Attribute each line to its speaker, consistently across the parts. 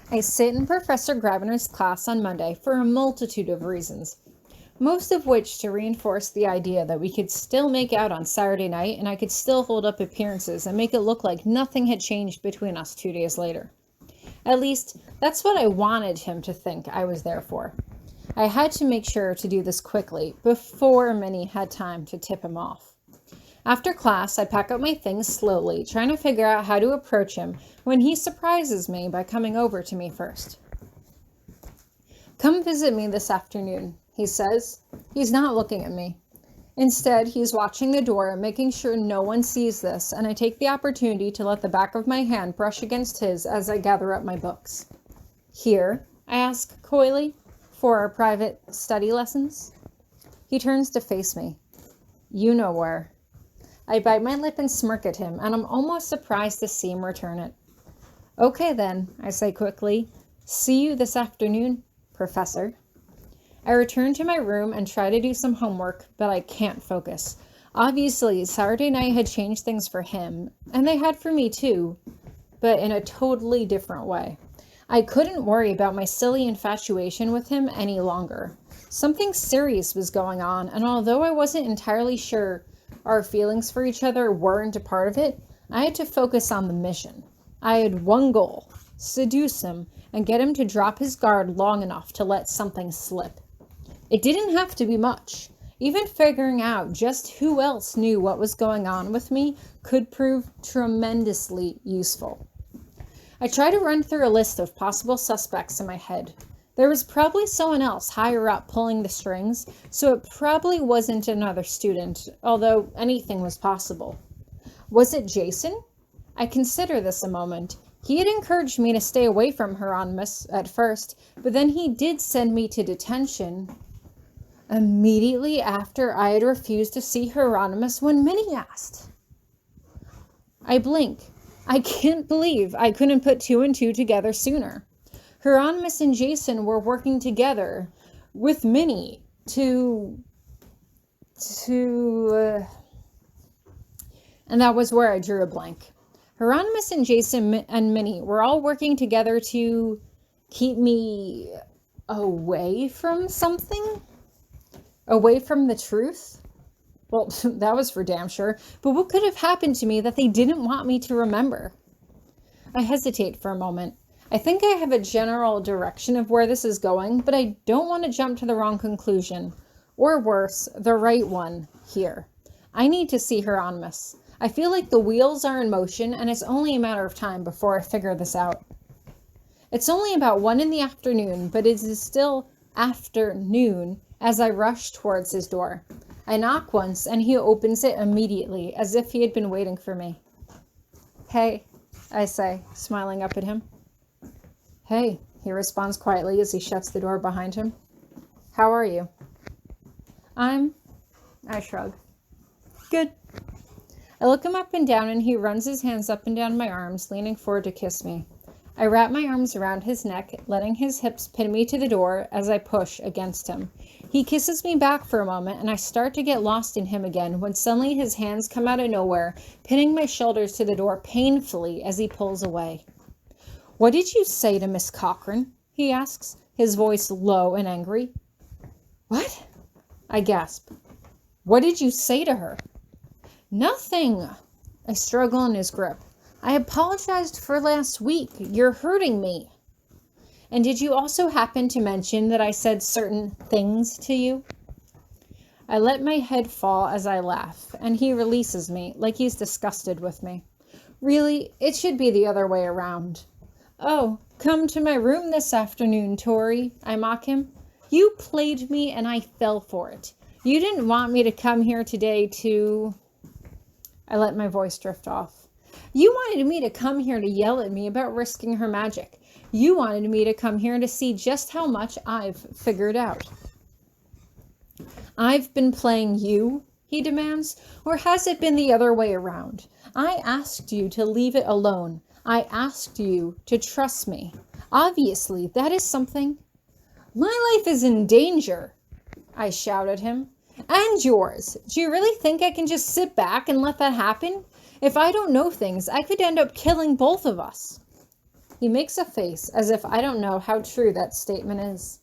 Speaker 1: I sit in Professor Grabiner's class on Monday for a multitude of reasons, most of which to reinforce the idea that we could still make out on Saturday night and I could still hold up appearances and make it look like nothing had changed between us 2 days later. At least, that's what I wanted him to think I was there for. I had to make sure to do this quickly, before Minnie had time to tip him off. After class, I pack up my things slowly, trying to figure out how to approach him when he surprises me by coming over to me first. "Come visit me this afternoon," he says. He's not looking at me. Instead, he's watching the door, making sure no one sees this, and I take the opportunity to let the back of my hand brush against his as I gather up my books. "Here?" I ask coyly. "For our private study lessons?" He turns to face me. "You know where." I bite my lip and smirk at him, and I'm almost surprised to see him return it. "Okay then," I say quickly. "See you this afternoon, Professor." I return to my room and try to do some homework, but I can't focus. Obviously, Saturday night had changed things for him, and they had for me too, but in a totally different way. I couldn't worry about my silly infatuation with him any longer. Something serious was going on, and although I wasn't entirely sure our feelings for each other weren't a part of it, I had to focus on the mission. I had one goal: seduce him and get him to drop his guard long enough to let something slip. It didn't have to be much. Even figuring out just who else knew what was going on with me could prove tremendously useful. I try to run through a list of possible suspects in my head. There was probably someone else higher up pulling the strings, so it probably wasn't another student, although anything was possible. Was it Jason? I consider this a moment. He had encouraged me to stay away from Hieronymous at first, but then he did send me to detention immediately after I had refused to see Hieronymous when Minnie asked. I blink. I can't believe I couldn't put two and two together sooner. Hieronymous and Jason were working together with Minnie and that was where I drew a blank. Hieronymous and Jason and Minnie were all working together to keep me away from something? Away from the truth? Well, that was for damn sure, but what could have happened to me that they didn't want me to remember? I hesitate for a moment. I think I have a general direction of where this is going, but I don't want to jump to the wrong conclusion. Or worse, the right one here. I need to see Hieronymous. I feel like the wheels are in motion, and it's only a matter of time before I figure this out. It's only about 1 p.m, but it is still afternoon as I rush towards his door. I knock once, and he opens it immediately, as if he had been waiting for me. "Hey," I say, smiling up at him. "Hey," he responds quietly as he shuts the door behind him. "How are you?" I shrug. "Good." I look him up and down, and he runs his hands up and down my arms, leaning forward to kiss me. I wrap my arms around his neck, letting his hips pin me to the door as I push against him. He kisses me back for a moment, and I start to get lost in him again when suddenly his hands come out of nowhere, pinning my shoulders to the door painfully as he pulls away. "What did you say to Miss Cochran?" he asks, his voice low and angry. "What?" I gasp. "What did you say to her?" "Nothing." I struggle in his grip. "I apologized for last week. You're hurting me." "And did you also happen to mention that I said certain things to you?" I let my head fall as I laugh, and he releases me, like he's disgusted with me. Really, it should be the other way around. "Oh, come to my room this afternoon, Tori," I mock him. "You played me and I fell for it. You didn't want me to come here today to..." I let my voice drift off. "You wanted me to come here to yell at me about risking her magic. You wanted me to come here to see just how much I've figured out." "I've been playing you?" he demands. "Or has it been the other way around? I asked you to leave it alone. I asked you to trust me. Obviously, that is something..." "My life is in danger," I shout at him. "And yours. Do you really think I can just sit back and let that happen? If I don't know things, I could end up killing both of us." He makes a face as if I don't know how true that statement is.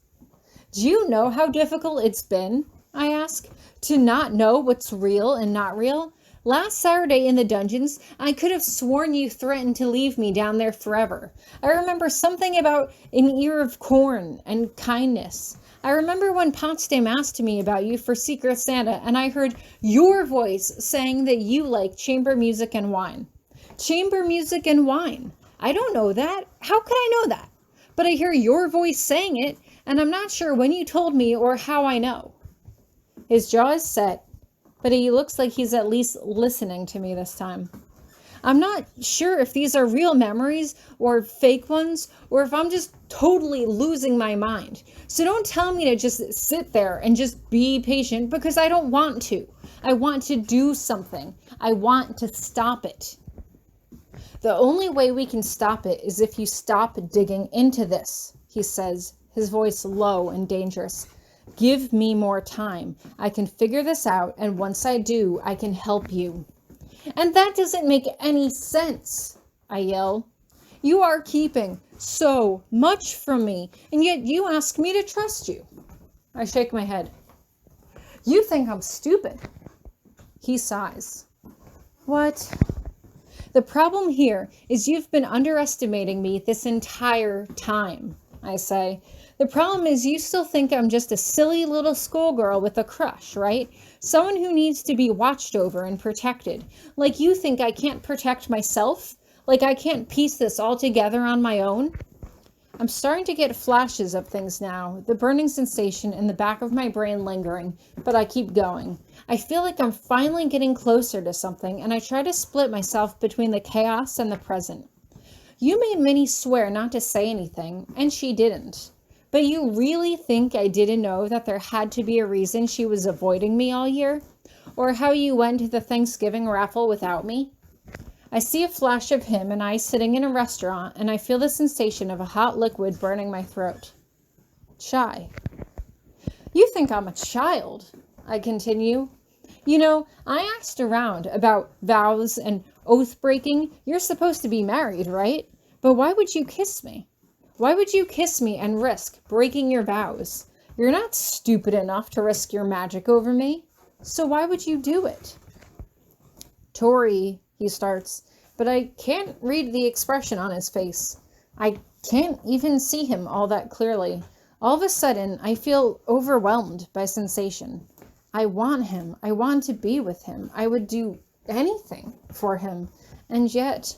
Speaker 1: Do you know how difficult it's been, I ask, to not know what's real and not real? Last Saturday in the dungeons, I could have sworn you threatened to leave me down there forever. I remember something about an ear of corn and kindness. I remember when Potsdam asked me about you for Secret Santa, and I heard your voice saying that you like chamber music and wine. Chamber music and wine. I don't know that. How could I know that? But I hear your voice saying it, and I'm not sure when you told me or how I know. His jaw is set, but he looks like he's at least listening to me this time. I'm not sure if these are real memories or fake ones, or if I'm just totally losing my mind. So don't tell me to just sit there and just be patient, because I don't want to. I want to do something. I want to stop it. The only way we can stop it is if you stop digging into this, he says, his voice low and dangerous. Give me more time. I can figure this out, and once I do, I can help you. And that doesn't make any sense, I yell. You are keeping so much from me, and yet you ask me to trust you. I shake my head. You think I'm stupid. He sighs. What? The problem here is you've been underestimating me this entire time, I say. The problem is you still think I'm just a silly little schoolgirl with a crush, right? Someone who needs to be watched over and protected. Like you think I can't protect myself? Like I can't piece this all together on my own? I'm starting to get flashes of things now, the burning sensation in the back of my brain lingering, but I keep going. I feel like I'm finally getting closer to something, and I try to split myself between the chaos and the present. You made Minnie swear not to say anything, and she didn't. But you really think I didn't know that there had to be a reason she was avoiding me all year? Or how you went to the Thanksgiving raffle without me? I see a flash of him and I sitting in a restaurant, and I feel the sensation of a hot liquid burning my throat. Shy. You think I'm a child, I continue. You know, I asked around about vows and oath breaking. You're supposed to be married, right? But why would you kiss me? Why would you kiss me and risk breaking your vows? You're not stupid enough to risk your magic over me. So why would you do it? Tori, he starts, but I can't read the expression on his face. I can't even see him all that clearly. All of a sudden, I feel overwhelmed by sensation. I want him. I want to be with him. I would do anything for him. And yet,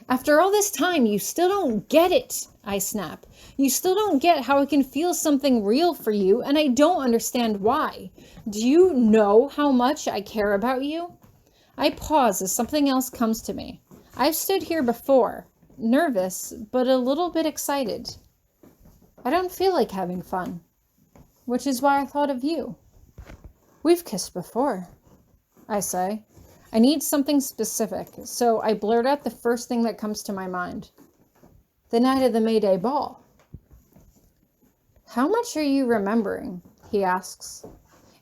Speaker 1: after all this time, you still don't get it, I snap. You still don't get how I can feel something real for you, and I don't understand why. Do you know how much I care about you? I pause as something else comes to me. I've stood here before, nervous, but a little bit excited. I don't feel like having fun, which is why I thought of you. We've kissed before, I say. I need something specific, so I blurt out the first thing that comes to my mind. The night of the May Day ball. How much are you remembering? He asks.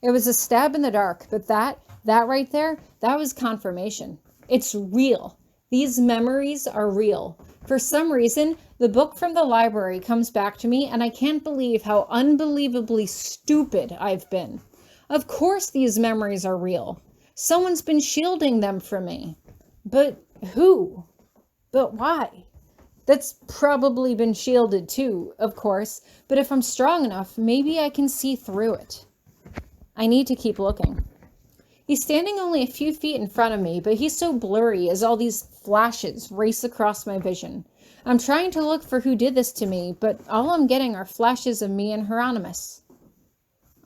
Speaker 1: It was a stab in the dark, but that right there, that was confirmation. It's real. These memories are real. For some reason, the book from the library comes back to me, and I can't believe how unbelievably stupid I've been. Of course these memories are real. Someone's been shielding them from me. But who? But why? That's probably been shielded too, of course, but if I'm strong enough, maybe I can see through it. I need to keep looking. He's standing only a few feet in front of me, but he's so blurry as all these flashes race across my vision. I'm trying to look for who did this to me, but all I'm getting are flashes of me and Hieronymous.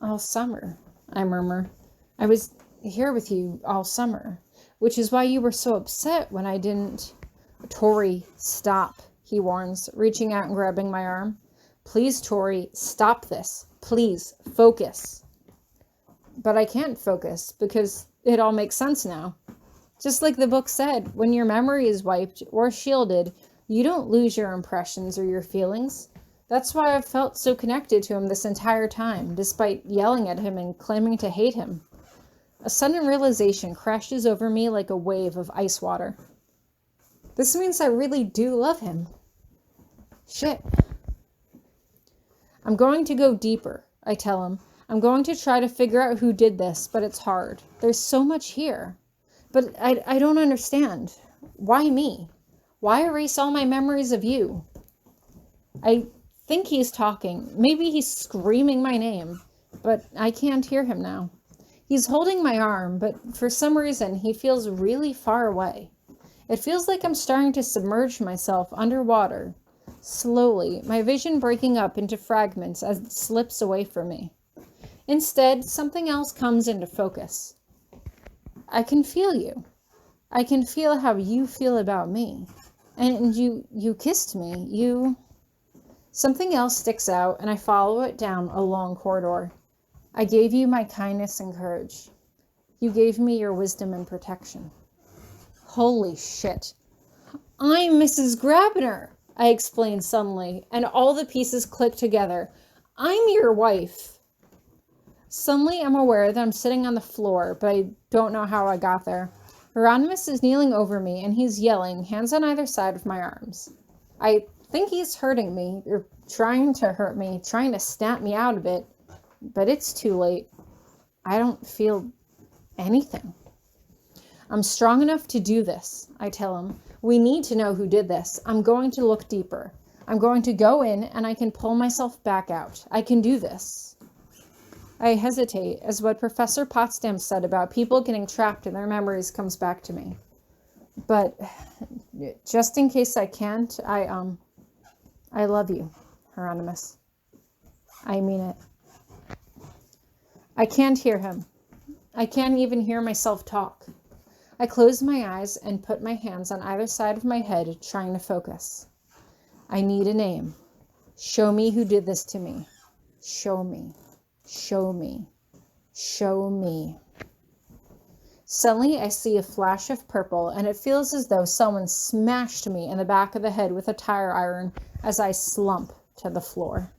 Speaker 1: All summer, I murmur. I was here with you all summer, which is why you were so upset when I didn't. Tori, stop, he warns, reaching out and grabbing my arm. Please, Tori, stop this. Please, focus. But I can't focus because it all makes sense now. Just like the book said, when your memory is wiped or shielded, you don't lose your impressions or your feelings. That's why I've felt so connected to him this entire time, despite yelling at him and claiming to hate him. A sudden realization crashes over me like a wave of ice water. This means I really do love him. Shit. I'm going to go deeper, I tell him. I'm going to try to figure out who did this, but it's hard. There's so much here. But I don't understand. Why me? Why erase all my memories of you? I think he's talking. Maybe he's screaming my name, but I can't hear him now. He's holding my arm, but for some reason he feels really far away. It feels like I'm starting to submerge myself underwater. Slowly, my vision breaking up into fragments as it slips away from me. Instead, something else comes into focus. I can feel you. I can feel how you feel about me. And you kissed me. Something else sticks out, and I follow it down a long corridor. I gave you my kindness and courage. You gave me your wisdom and protection. Holy shit. I'm Mrs. Grabiner, I explained suddenly, and all the pieces click together. I'm your wife. Suddenly, I'm aware that I'm sitting on the floor, but I don't know how I got there. Hieronymous is kneeling over me, and he's yelling, hands on either side of my arms. I think he's hurting me, or trying to hurt me, trying to snap me out of it, but it's too late. I don't feel anything. I'm strong enough to do this, I tell him. We need to know who did this. I'm going to look deeper. I'm going to go in, and I can pull myself back out. I can do this. I hesitate as what Professor Potsdam said about people getting trapped in their memories comes back to me. But just in case I can't, I love you, Hieronymous. I mean it. I can't hear him. I can't even hear myself talk. I close my eyes and put my hands on either side of my head, trying to focus. I need a name. Show me who did this to me. Show me. Show me. Show me. Suddenly, I see a flash of purple, and it feels as though someone smashed me in the back of the head with a tire iron as I slump to the floor.